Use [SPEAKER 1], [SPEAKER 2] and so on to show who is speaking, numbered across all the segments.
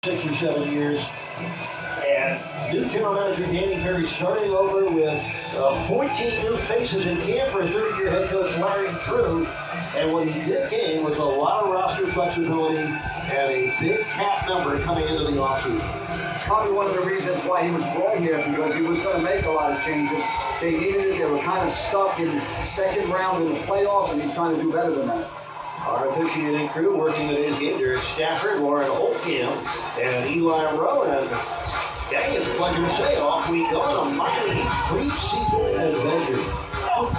[SPEAKER 1] 6 or 7 years. And new general manager Danny Ferry starting over with 14 new faces in camp for 30-year head coach Larry Drew. And what he did gain was a lot of roster flexibility and a big cap number coming into the offseason.
[SPEAKER 2] Probably one of the reasons why he was brought here, because he was going to make a lot of changes. They needed it. They were kind of stuck in second round in the playoffs, and he's trying to do better than that.
[SPEAKER 1] Our officiating crew working today's game, Derek Stafford, Lauren Holtkamp, and Eli Rowe. And gang, it's a pleasure to say, off we go on a Miami Heat preseason adventure.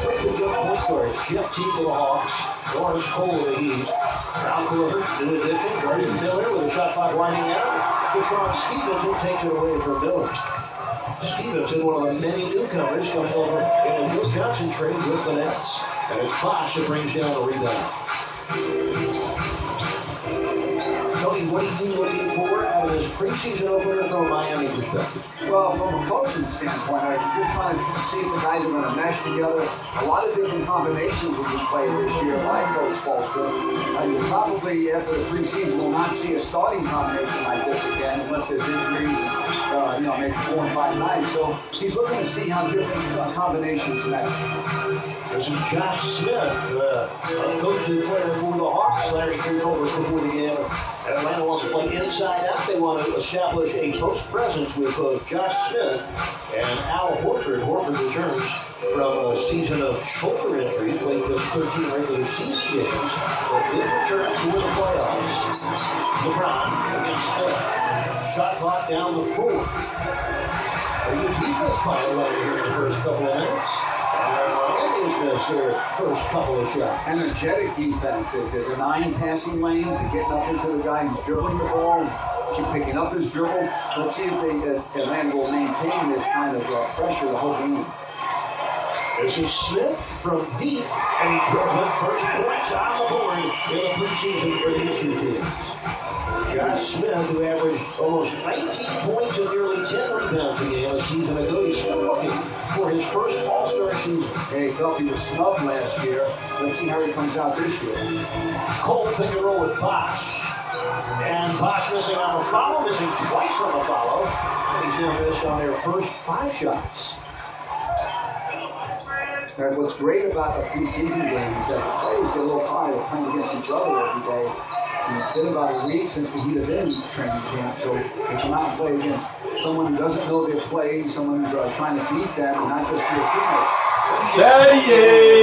[SPEAKER 1] Quickly good point guards. Jeff Teague of the Hawks, Lawrence Cole of the Heat, Al Clifford, new addition, Gardner Miller with a shot clock winding out. Deshaun Stevenson takes it away from Miller. Stevenson, one of the many newcomers coming over in the Joe Johnson trade with the Nets. And it's Bosh that brings down the rebound. Tony, what are you looking for out of this preseason opener from a Miami perspective?
[SPEAKER 2] Well, from a coaching standpoint, you're trying to see if the guys are going to mesh together. A lot of different combinations will be played this year by Coach Foster. You probably, after the preseason, will not see a starting combination like this again, unless there's injuries, maybe 4 and 5 nights. So he's looking to see how different combinations mesh.
[SPEAKER 1] This is Josh Smith, coach and player for the Hawks. Larry Drew told us before the game Atlanta wants to play inside out. They want to establish a post presence with both Josh Smith and Al Horford. Horford returns from a season of shoulder injuries, played just 13 regular season games, but did return for the playoffs. LeBron against Smith. Shot clock down to 4. A good defense by Atlanta here in the first couple of minutes. Miami's missed their first couple of shots.
[SPEAKER 2] Energetic defense. They're denying passing lanes. They're getting up into the guy who's dribbling the ball, keep picking up his dribble. Let's see if Atlanta will maintain this kind of pressure the whole game.
[SPEAKER 1] This is Smith from deep, and he dribbles in first points on the board in the preseason for these two teams. Josh Smith, who averaged almost 19 points and nearly 10 rebounds a game a season ago, he's still looking for his first All-Star season.
[SPEAKER 2] He felt he was snubbed last year. Let's see how he comes out this year.
[SPEAKER 1] Cole pick and roll with Bosh. And Bosh missing on the follow, missing twice on the follow. And he's now missed on their first 5 shots.
[SPEAKER 2] And what's great about a preseason game is that the players get a little tired of playing against each other every day. And it's been about a week since the Heat have been in training camp, so they come out and play against someone who doesn't know their play, someone who's trying to beat them, and not just be a teammate.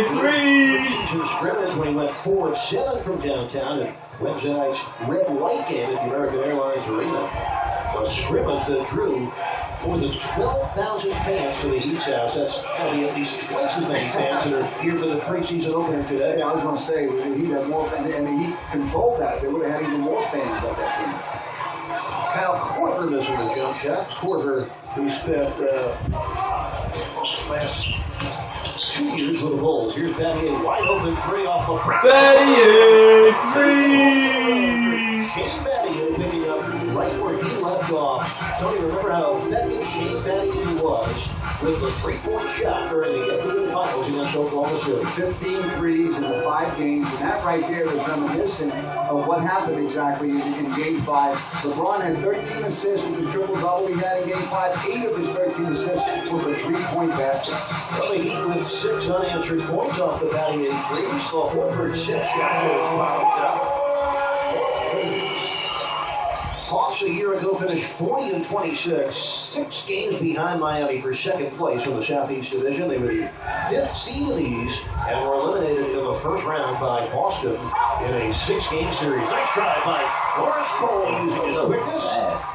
[SPEAKER 1] 38-3! Preseason scrimmage when he went 4 of 7 from downtown in Wednesday night's red light game at the American Airlines Arena. A scrimmage that drew more than 12,000 fans to the Heat's house. That's going to be at least twice as many fans that are here for the preseason opener today.
[SPEAKER 2] Yeah, I was going to say, the Heat had more fans, and the Heat controlled that. They would have had even more fans at that game.
[SPEAKER 1] Kyle Quater missing the jump shot. Quater, who spent last 2 years with the Bulls. Here's Battier, wide open 3 off the Brown.
[SPEAKER 3] Battier, 3!
[SPEAKER 1] Shane Battier picking up right where he left off. Tony, remember how effective Shane Battier was with the 3-point shot during the NBA Finals against Oklahoma City.
[SPEAKER 2] 15 threes in the 5 games, and that right there is reminiscent of what happened exactly in Game 5. LeBron had 13 assists with the triple-double he had in Game 5. 8 of his 13 assists were for 3-point baskets.
[SPEAKER 1] Well, the Heat with 6 unanswered points off the Battier threes. The Horford 6-shot goes bottoms up. Hawks a year ago finished 40-26, 6 games behind Miami for second place in the Southeast Division. They were the 5th seed of these and were eliminated in the first round by Boston in a 6-game series. Nice try by Lawrence Cole using his quickness.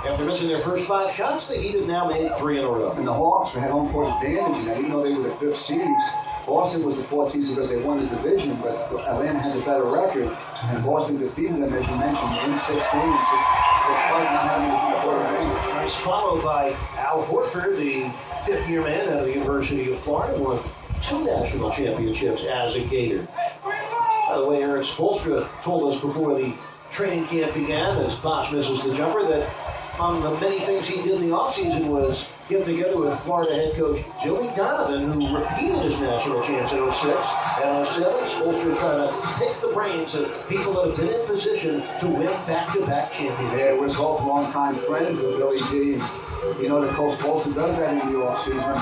[SPEAKER 1] After missing their first 5 shots, the Heat have now made 3 in a row.
[SPEAKER 2] And the Hawks had home court advantage, and even though they were the 5th seed, Boston was the 4th seed because they won the division, but Atlanta had a better record, and Boston defeated them, as you mentioned, in 6 games, despite not having the court advantage.
[SPEAKER 1] Nice follow by Al Horford, the 5th-year man out of the University of Florida, won 2 national championships as a Gator. By the way, Eric Spoelstra told us before the training camp began, as Bosh misses the jumper, that among the many things he did in the offseason was get together with Florida head coach Billy Donovan, who repeated his national champs in 06 and 07. Spoelstra trying to pick the brains of people that have been in position to win back-to-back championships.
[SPEAKER 2] Yeah, we're both longtime friends of Billy D. You know that Coach Bolton does that in the offseason.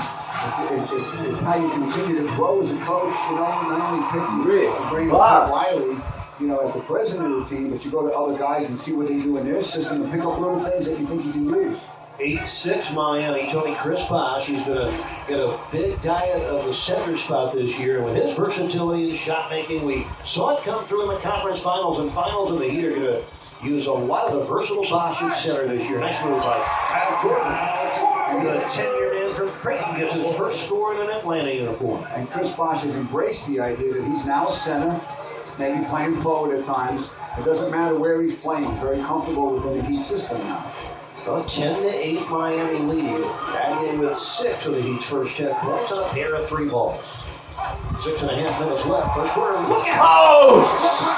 [SPEAKER 2] It's how you continue to grow as a coach, you know, not only picking bring Pat Riley, you know, as the president of the team, but you go to other guys and see what they do in their system and pick up little things that you think you can use.
[SPEAKER 1] 8-6 Miami. Tony Chris Bosh, he's going to get a big diet of the center spot this year. And with his versatility and shot making, we saw it come through in the conference finals and finals of the year. Going to use a lot of the versatile Bosh at center this year. Nice move by Kyle Gordon. The 10-year man from Creighton gets his first score in an Atlanta uniform.
[SPEAKER 2] And Chris Bosh has embraced the idea that he's now a center, maybe playing forward at times. It doesn't matter where he's playing. He's very comfortable within the Heat system now.
[SPEAKER 1] Well, 10-8 Miami lead. Adding in with 6 of the Heat's first 10 points on a pair of 3 balls. 6.5 minutes left. First quarter. Look out!
[SPEAKER 3] Oh,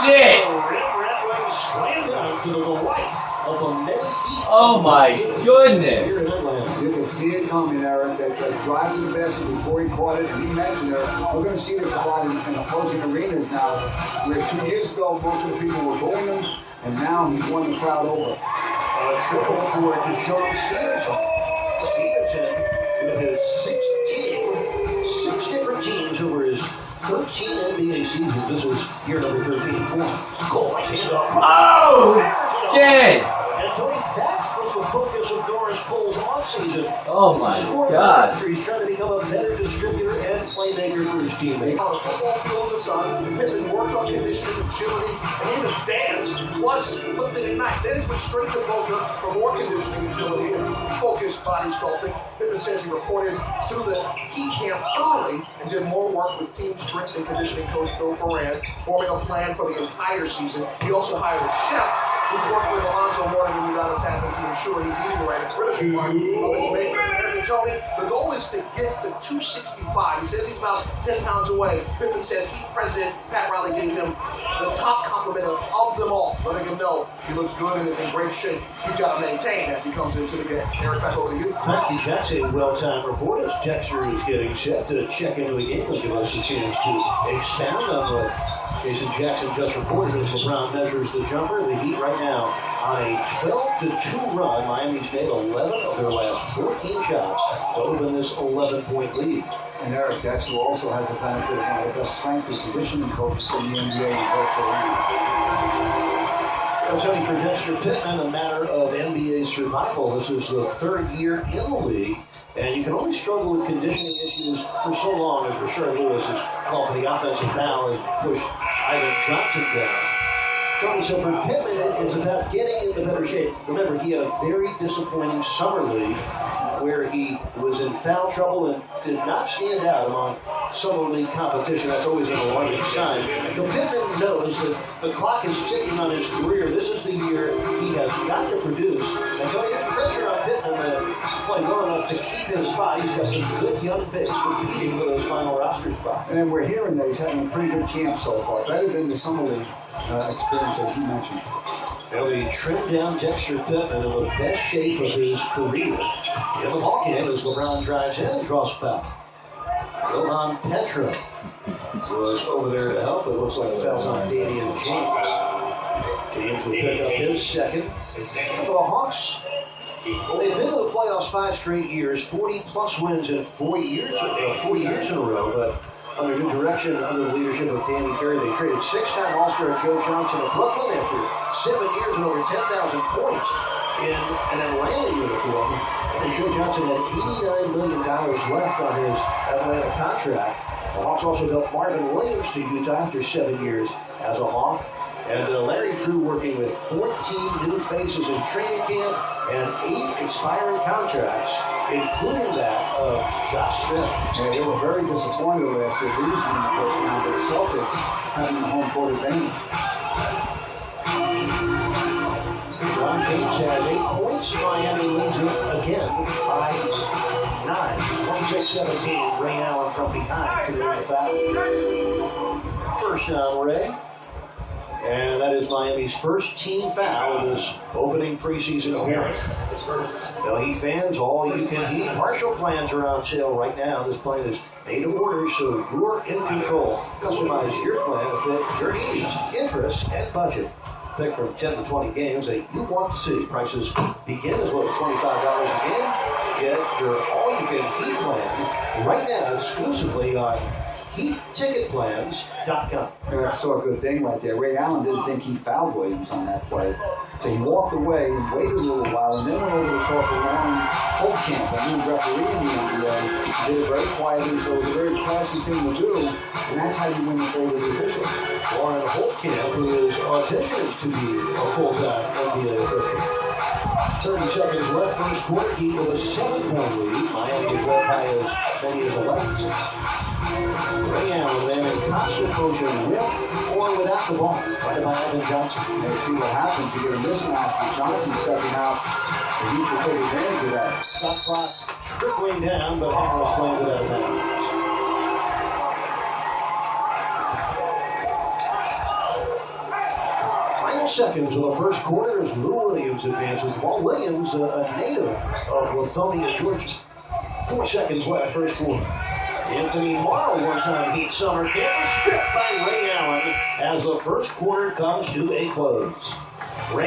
[SPEAKER 3] shit!
[SPEAKER 1] Rattling slammed down to the delight of the many Heat.
[SPEAKER 3] Oh, my goodness.
[SPEAKER 1] Here in Atlanta.
[SPEAKER 2] You can see it coming, Eric. That drive to the basket before he caught it. And you mentioned, Eric, we're going to see this a lot in opposing arenas now. Where 2 years ago, most of the people were booing him, and now he's won the crowd over.
[SPEAKER 1] A triple for Deshaun Stevenson. Stevenson with his 6 different teams over his 13 NBA seasons. This is year number 13 for him. Cole, nice handoff.
[SPEAKER 3] Oh, shit!
[SPEAKER 1] And Tony, that was the focus of Norris Cole's offseason.
[SPEAKER 3] Oh, my God.
[SPEAKER 1] He's trying to become a better distributor and playmaker for his teammates.
[SPEAKER 4] On a football field in the sun, Pippen worked on conditioning, agility, and even dance, plus lifting at night. Then he went straight to Boca for more conditioning, agility, and focused body sculpting. Pippen says he reported to the Heat camp early and did more work with team strength and conditioning coach Phil Ferran, forming a plan for the entire season. He also hired a chef who's worked with Alonzo Mourning and Udonis Hassan to ensure he's eating right. It's critical part of his maintenance. And Tony, the goal is to get to 265. He says he's about 10 pounds away. Pippen says Heat president Pat Riley gave him the top compliment of them all, letting him know he looks good and is in great shape. He's got to maintain as he comes into the game. Eric, back over to you.
[SPEAKER 1] Thank you, Jackson. A well-timed report as Texter is getting set to check into the game and give us a chance to expound on what Jason Jackson just reported as LeBron measures the jumper. The Heat right now on a 12-2 run. Miami's made 11 of their last 14 shots to open this 11-point lead.
[SPEAKER 2] And Eric Dexter also has the benefit of one of the best strength and conditioning coaches in the NBA in both arenas.
[SPEAKER 1] Tony, for Dexter Pittman, a matter of NBA survival. This is the 3rd year in the league, and you can only struggle with conditioning issues for so long as Rashard Lewis is called for the offensive foul and pushed Ivan Johnson down. Tony, so for Pittman, it's about getting into better shape. Remember, he had a very disappointing summer league where he was in foul trouble and did not stand out among summer league competition. That's always an alarming sign. So Pittman knows that the clock is ticking on his career. This is the year he has got to produce. And Tony, there's pressure on Pittman to play well enough to keep his spot. He's got some good young bigs competing for those final roster spots.
[SPEAKER 2] And we're hearing that he's having a pretty good camp so far, better than the summer league experience as you mentioned.
[SPEAKER 1] Now we trimmed down Dexter Pittman in the best shape of his career. In the ballgame as LeBron drives in and draws foul. Roman Petra was over there to help. It looks like fouls on Damian James. James will pick up his second. The Hawks, well, they've been to the playoffs 5 straight years, 40-plus wins in 4 years in a row, but under new direction, under the leadership of Danny Ferry, they traded 6-time All-Star Joe Johnson of Brooklyn after 7 years and over 10,000 points in an Atlanta uniform. And Joe Johnson had $89 million left on his Atlanta contract. The Hawks also dealt Marvin Williams to Utah after 7 years as a Hawk. And Larry Drew working with 14 new faces in training camp and 8 expiring contracts, including that of Josh Smith.
[SPEAKER 2] Yeah, they were very disappointed last year losing in the first round, but the Celtics having the home court advantage.
[SPEAKER 1] LeBron James has 8 points. Miami leads it again by 9. 26-17. Ray Allen from behind committing the foul. First down, Ray. And that is Miami's first team foul in this opening preseason quarter. Now, Heat fans, all you can eat partial plans are on sale right now. This plan is made to order, so you're in control. Customize your plan to fit your needs, interests, and budget. Pick from 10 to 20 games that you want to see. Prices begin as low as $25 a game. Get your all-you-can-eat plan right now exclusively on HeatTicketPlans.com.
[SPEAKER 2] That's so a good thing right there. Ray Allen didn't think he fouled Williams on that play. So he walked away and waited a little while and then went over to talk to Warren Holtkamp, a new referee in the NBA. He did it very quietly, so it was a very classy thing to do. And that's how you win the favor of the officials.
[SPEAKER 1] Warren Holtkamp, who is auditioning to be a full-time NBA official. 30 seconds left, first quarter. Heat with a 7-point lead. Miami is led by as many as 11. Ray Allen then in constant motion with or without the ball. Right by Evan Johnson.
[SPEAKER 2] And you see what happens. You get a mismatch with Johnson stepping out. And he can take advantage of that.
[SPEAKER 1] Shot clock trickling down, but Hall slammed it out of bounds. Final seconds of the first quarter as Lou Williams advances the ball. Williams, a native of Lithonia, Georgia. 4 seconds left, first quarter. Anthony Morrow, one-time Heat summer camp, stripped by Ray Allen as the first quarter comes to a close. Ray